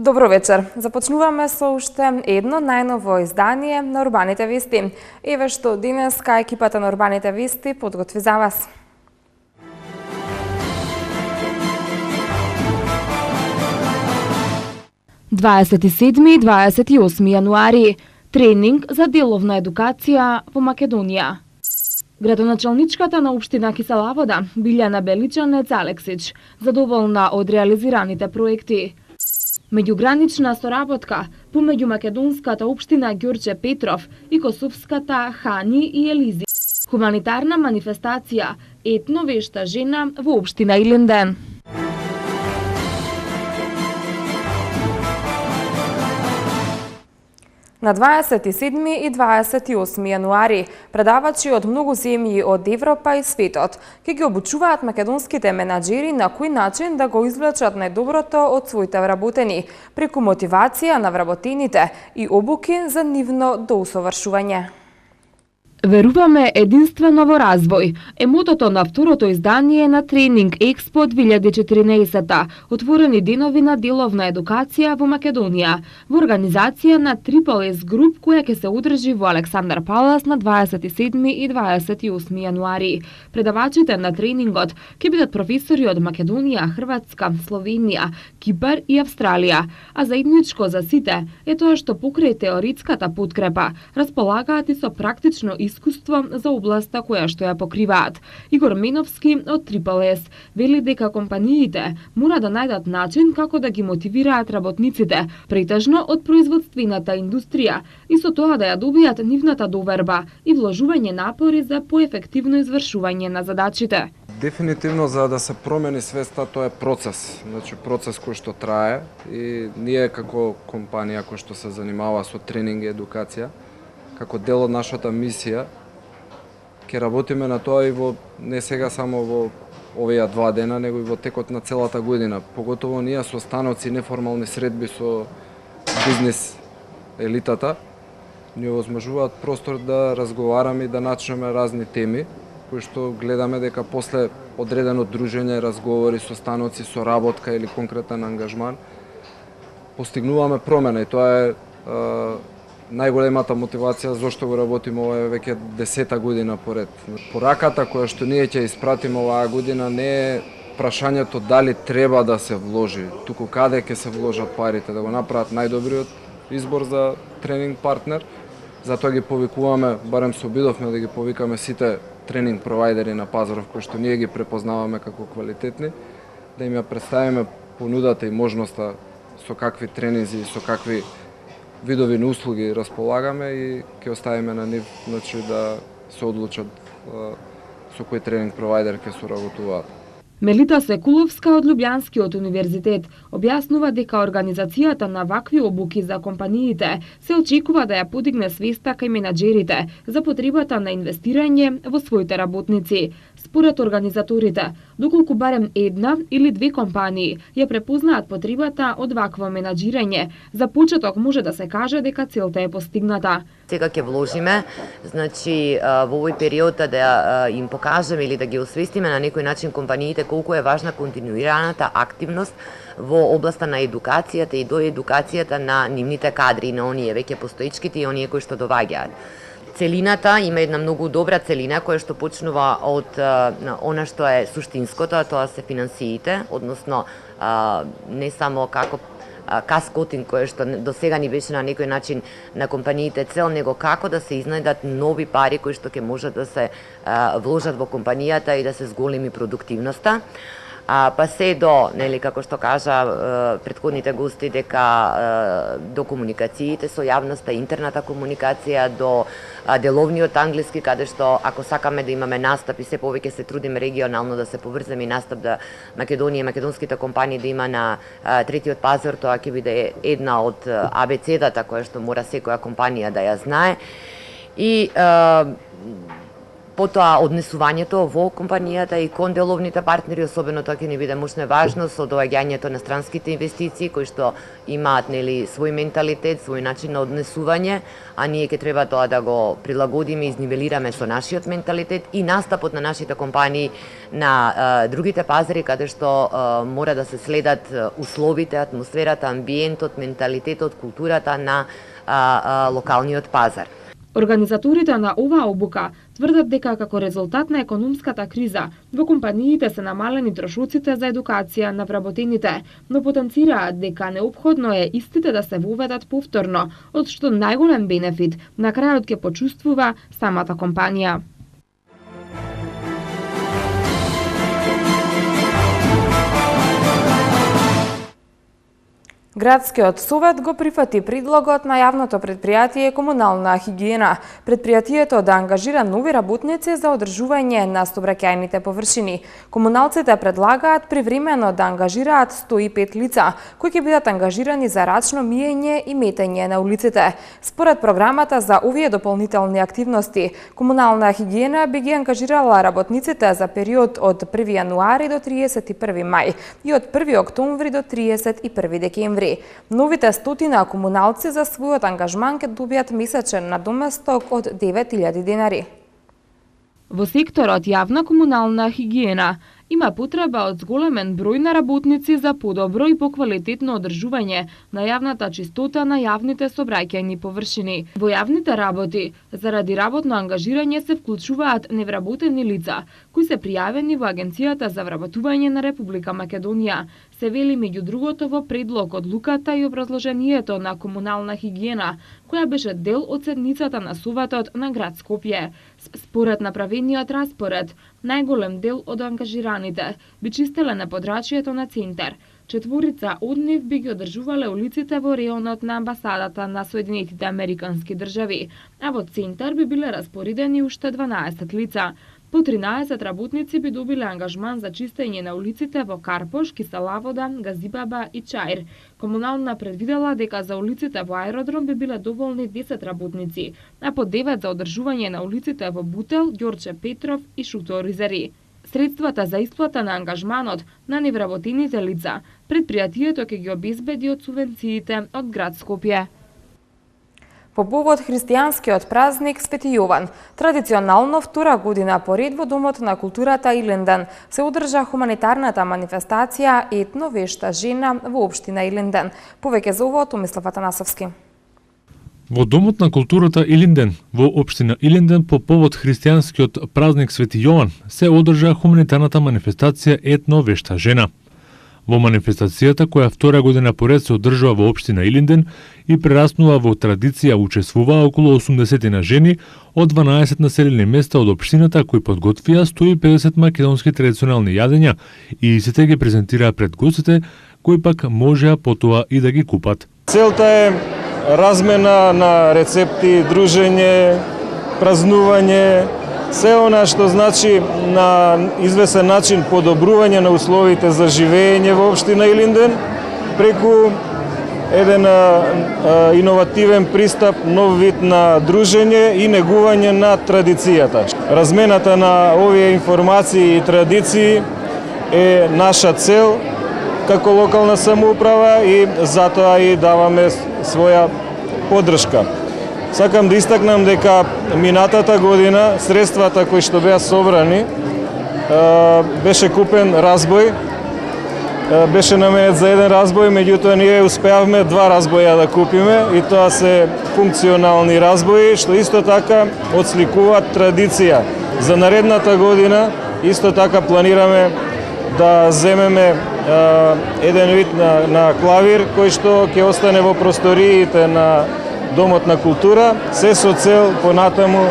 Добро вечер. Започнуваме со уште едно најново издание на Урбаните вести. Еве што денеска екипата на Урбаните вести подготви за вас. Дваесет и 28 јануари. Тренинг за деловна едукација во Македонија. Градоначалничката на општина Кисела Вода, Билјана Беличанец Алексич, задоволна од реализираните проекти. Меѓугранична соработка помеѓу македонската општина Ѓорче Петров и косовската Хани и Елизи. Хуманитарна манифестација етно вешта жена во општина Илинден. На 27 и 28 јануари предавачи од многу земји од Европа и светот ќе ги обучуваат македонските менаџери на кој начин да го извлечат најдоброто од своите вработени, преку мотивација на вработените и обуки за нивно доусовршување. Веруваме единствено во развој е мотото на второто издание на Тренинг Експо 2014, отворени денови на деловна едукација во Македонија, во организација на Triple S Group, која ќе се одржи во Александар Палас на 27 и 28 јануари. Предавачите на тренингот ќе бидат професори од Македонија, Хрватска, Словенија, Кипар и Австралија, а заедничко за сите е тоа што покрај теоритската подкрепа располагаат и со практично искуство за областа која што ја покриваат. Игор Меновски од Triple S вели дека компаниите мора да најдат начин како да ги мотивираат работниците, претежно од производствената индустрија, и со тоа да ја добијат нивната доверба и вложување напори за поефективно извршување на задачите. Дефинитивно за да се промени свеста тоа е процес, значи процес кој што трае и ние како компанија кој што се занимава со тренинг и едукација, како дел од нашата мисија, ќе работиме на тоа и во не сега само во овие 2 дена, него и во текот на целата година. Поготово ние со станоци неформални средби со бизнис елитата ни овозможуваат простор да разговараме и да начнеме разни теми кои што гледаме дека после одредено дружење, разговори со станоци, со работка или конкретен ангажман постигнуваме промена и тоа е најголемата мотивација зашто го работиме ова е веќе 10-та година поред. Пораката која што ние ќе испратиме оваа година не е прашањето дали треба да се вложи, туку каде ќе се вложат парите, да го направат најдобриот избор за тренинг партнер. Затоа ги повикуваме, барем се обидовме да ги повикаме сите тренинг провайдери на пазаров кои што ние ги препознаваме како квалитетни, да им ја представиме понудата и можноста со какви тренинзи и со какви видови на услуги располагаме и ќе оставиме на нив, значи, да се одлучат со кој тренинг провайдер ќе соработуваат. Мелита Секуловска од Лјубљанскиот универзитет објаснува дека организацијата на вакви обуки за компаниите се очекува да ја подигне свеста кај менаџерите за потребата на инвестирање во своите работници. Според организаторите, доколку барем една или две компании ја препознаат потребата од вакво менаџирање, за почеток може да се каже дека целта е постигната. Сега ќе вложиме, значи во овој период да им покажеме или да ги освестиме на некој начин компаниите колку е важна континуираната активност во областа на едукацијата и доедукацијата на нивните кадри, на оние веќе постоечките и оние кои што доваѓаат. Целината има една многу добра целина која што почнува од она што е суштинското, а тоа се финансиите, односно не само како каскотинг кој што до сега ни беше на некој начин на компаниите цел, него како да се изнајдат нови пари кои што ќе можат да се вложат во компанијата и да се зголеми продуктивноста. Па се до, нели, како што кажа претходните гости, дека до комуникациите со јавноста, интерната комуникација, до деловниот англиски, каде што ако сакаме да имаме настап и се повеќе се трудиме регионално да се поврземе и настап да Македонија и македонските компании да има на третиот пазар, тоа ќе биде една од ABC-дата која што мора секоја компанија да ја знае. И Потоа однесувањето во компанијата и кон деловните партнери, особено тоа ќе ни биде мушно важно со доаѓањето на странските инвестиции кои што имаат свој менталитет, свој начин на однесување, а ние ќе треба тоа да го прилагодиме и изнивелираме со нашиот менталитет и настапот на нашите компании на другите пазари каде што мора да се следат условите, атмосферата, амбиентот, менталитетот, културата на локалниот пазар. Организаторите на оваа обука тврдат дека како резултат на економската криза во компаниите се намалени трошоците за едукација на вработените, но потенцираат дека неопходно е истите да се воведат повторно, од што најголем бенефит на крајот ќе почувствува самата компанија. Градскиот совет го прифати предлогот на јавното предпријатие Комунална хигиена. Предпријатието да ангажира нови работници за одржување на сообраќајните површини. Комуналците предлагаат привремено да ангажираат 105 лица, кои ќе бидат ангажирани за рачно миење и метење на улиците. Според програмата за овие дополнителни активности, Комунална хигиена би ги ангажирала работниците за период од 1 јануари до 31 мај и од 1 октомври до 31 декември. Новите 100 комуналци за својот ангажман ќе добијат месечен надоместок од 9.000 денари. Во секторот јавна комунална хигиена има потреба од зголемен број на работници за подобро и поквалитетно одржување на јавната чистота на јавните сообраќајни површини. Во јавните работи, заради работно ангажирање се вклучуваат невработени лица, кои се пријавени во Агенцијата за вработување на Република Македонија. Се вели меѓу другото во предлог одлуката и образложението на комунална хигиена, која беше дел од седницата на Советот на град Скопје. Според направениот распоред, најголем дел од ангажираните би чистеле на подрачјето на центар. 4 од нив би ги одржувале улиците во реонот на амбасадата на Соединетите Американски држави, а во центар би биле распоредени уште 12 лица. По 13 работници би добиле ангажман за чистење на улиците во Карпош, Киселавода, Газибаба и Чаир. Комунална предвидела дека за улиците во Аеродром би биле доволни 10 работници, а по 9 за одржување на улиците во Бутел, Ѓорче Петров и Шуто Ризари. Средствата за исплата на ангажманот на невработените лица предпријатието ќе ги обезбеди од субвенциите од град Скопје. По повод христијанскиот празник Свети Јован, традиционално втора година поред во Домот на културата Илинден се одржа хуманитарната манифестација Етно вешта жена во општина Илинден. Повеќе за ово Томислав Атанасовски. Во Домот на културата Илинден во општина Илинден по повод христијанскиот празник Свети Јован се одржа хуманитарната манифестација Етно вешта жена. Во манифестацијата, која втора година поред се одржува во општина Илинден и прераснува во традиција, учествуваа околу 80 жени од 12 населени места од општината кои подготвија 150 македонски традиционални јадења и сите ги презентираа пред гостите, кои пак можеа потоа и да ги купат. Целта е размена на рецепти, дружење, празнување, се она што значи на извесен начин подобрување на условите за живење во општина Илинден преку еден иновативен пристап, нов вид на дружење и негување на традицијата. Размената на овие информации и традиции е наша цел како локална самоуправа и затоа и даваме своја поддршка. Сакам да истакнам дека минатата година средствата кои што беа собрани беше купен разбој, беше наменет за еден разбој, меѓутоа ние успеавме 2 разбоја да купиме и тоа се функционални разбои што исто така отсликуваат традиција. За наредната година исто така планираме да земеме еден вид на клавир кој што ќе остане во просториите на Домот на култура, се со цел понатаму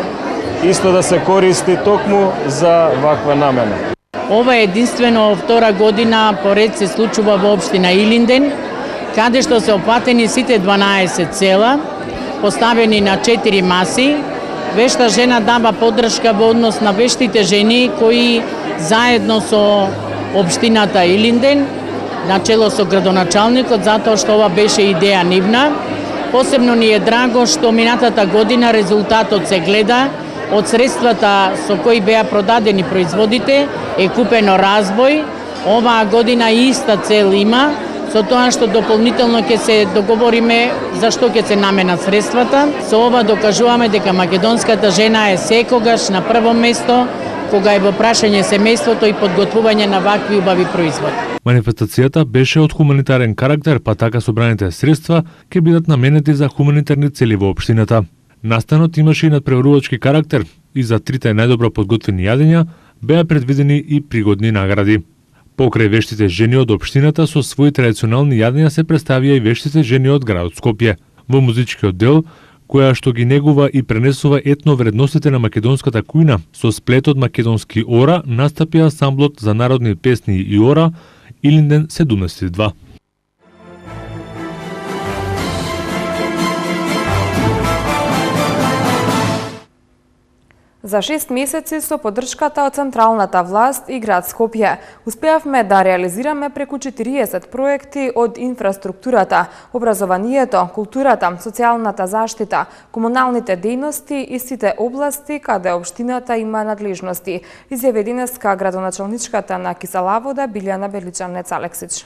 исто да се користи токму за ваква намена. Ова е единствено втора година поред се случува во општина Илинден, каде што се опатени сите 12 села, поставени на 4 маси. Вешта жена дава поддршка во однос на вештите жени кои заедно со општината Илинден, начело со градоначалникот, затоа што ова беше идеја нивна. Посебно ни е драго што минатата година резултатот се гледа од средствата со кои беа продадени производите е купено разбој. Оваа година иста цел има, со тоа што дополнително ќе се договориме за што ќе се наменат средствата. Со ова докажуваме дека македонската жена е секогаш на прво место кога е во прашање семејството и подготвување на вакви убави производи. Манифестацијата беше од хуманитарен карактер, па така собраните средства ќе бидат наменети за хуманитарни цели во општината. Настанот имаше и надпреварувачки карактер и за трите најдобро подготвени јадења беа предвидени и пригодни награди. Покрај вештите жени од општината со своји традиционални јадења се представија и вештите жени од градот Скопје. Во музичкиот дел, која што ги негува и пренесува етно вредностите на македонската кујна, со сплет од македонски ора настапи ансамблот за народни песни и ора Илинден 72. За 6 месеци со поддршката од централната власт и град Скопје успеавме да реализираме преку 40 проекти од инфраструктурата, образованието, културата, социјалната заштита, комуналните дејности и сите области каде општината има надлежности, изјави денеска градоначалничката на Киселавода Билјана Величанец Алексич.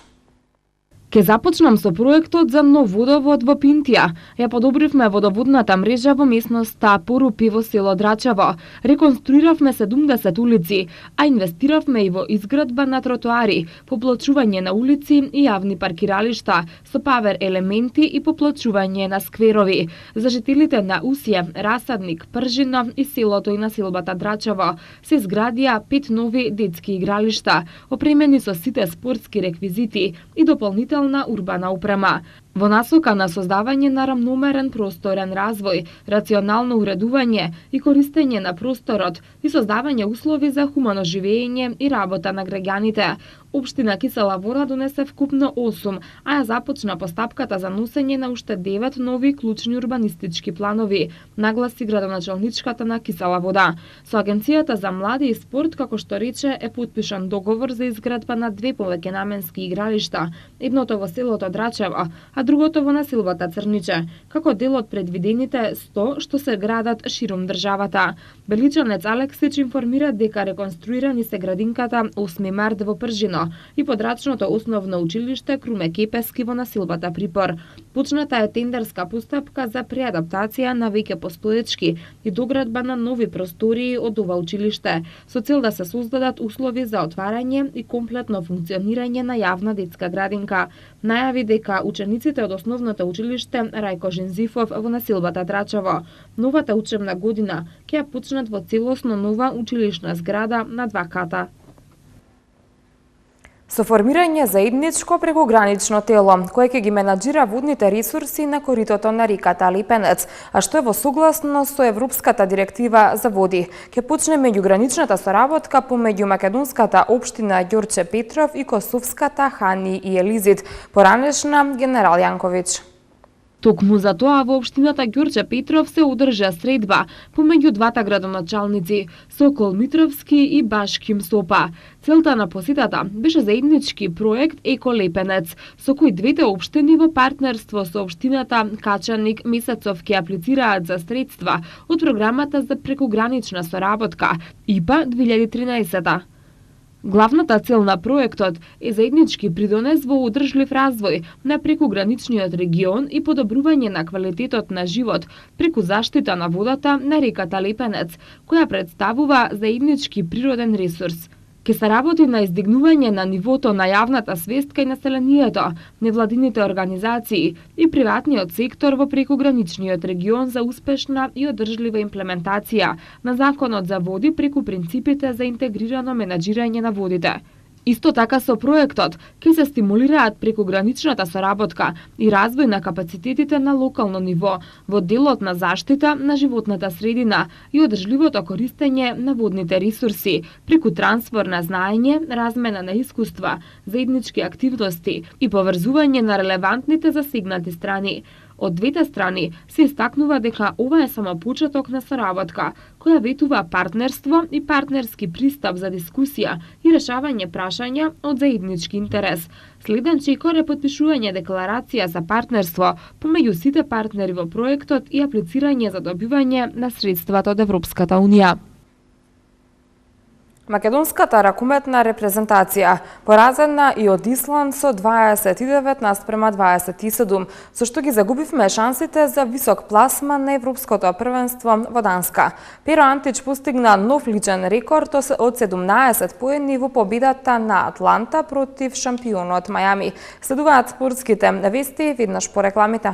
Ке започнам со проектот за нов водовод во Пинтија. Ја подобривме водоводната мрежа во местноста Порупи во село Драчево. Реконструиравме 70 улици, а инвестиравме и во изградба на тротоари, поплочување на улици и јавни паркиралишта, со павер елементи и поплочување на скверови. За жителите на Усје, Расадник, Пржино и селото и населбата Драчево се изградија 5 нови детски игралишта, опремени со сите спортски реквизити и дополнително урбана упрема. Во насока на создавање на рамномерен просторен развој, рационално уредување и користење на просторот и создавање услови за хумано живење и работа на граѓаните, Општина Кисела Вода донесе вкупно 8, а ја започна постапката за носење на уште 9 нови клучни урбанистички планови, нагласи градоначалничката на Кисела Вода. Со Агенцијата за млади и спорт, како што рече, е потпишан договор за изградба на 2 повеќенаменски игралишта, едното во селото Драчево, а другото во населбата Црниче, како дел од предвидените 100 што се градат широм државата. Величанец Алексич информира дека реконструирани се градинката 8 март во Пржино и подрачното основно училиште Круме Кепески во населбата Припор. Почната е тендерска постапка за преадаптација на веќе постоечки и доградба на нови простории од ова училиште, со цел да се создадат услови за отварање и комплетно функционирање на јавна детска градинка. Најави дека учениците од основното училиште Рајко Жензифов во населбата Драчево новата учебна година ќе ја почнат во целосно нова училишна зграда на 2 ката. Со формирање заедничко прекогранично тело, кое ќе ги менаџира водните ресурси на коритото на реката Липенец, а што е во согласност со Европската директива за води. Ќе почне меѓуграничната соработка помеѓу македонската општина Ѓорче Петров и косовската Хани и Елизит, поранешна генерал Јанковиќ. Токму за тоа во општината Ѓорче Петров се одржа средба помеѓу двата градоначалници, Сокол Митровски и Башким Сопа. Целта на посетата беше заеднички проект Еко Лепенец, со кој двете општини во партнерство со општината Качаник Месецов ќе аплицираат за средства од програмата за прекогранична соработка ИПА 2013. Главната цел на проектот е заеднички придонес во одржлив развој на прекограничниот регион и подобрување на квалитетот на живот преку заштита на водата на реката Лепенец, која представува заеднички природен ресурс. Ке се работи на издигнување на нивото на јавната свест кај населението, невладините организации и приватниот сектор во прекограничниот регион за успешна и одржлива имплементација на Законот за води преку принципите за интегрирано менаџирање на водите. Исто така со проектот ќе се стимулираат прекограничната соработка и развој на капацитетите на локално ниво во делот на заштита на животната средина и одржливото користење на водните ресурси преку трансфер на знаење, размена на искуства, заеднички активности и поврзување на релевантните засегнати страни. Од двете страни се истакнува дека ова е само почеток на соработка, која ветува партнерство и партнерски пристап за дискусија и решавање прашања од заеднички интерес. Следен чекор е потпишување декларација за партнерство помеѓу сите партнери во проектот и аплицирање за добивање на средствата од Европската Унија. Македонската ракометна репрезентација поразена и од Исланд со 29:27, со што ги загубивме шансите за висок пласман на Европското првенство во Данска. Перо Антич постигна нов личен рекорд од 17 поени во победата на Атланта против шампионот Мајами. Следуваат спортските вести веднаш по рекламите.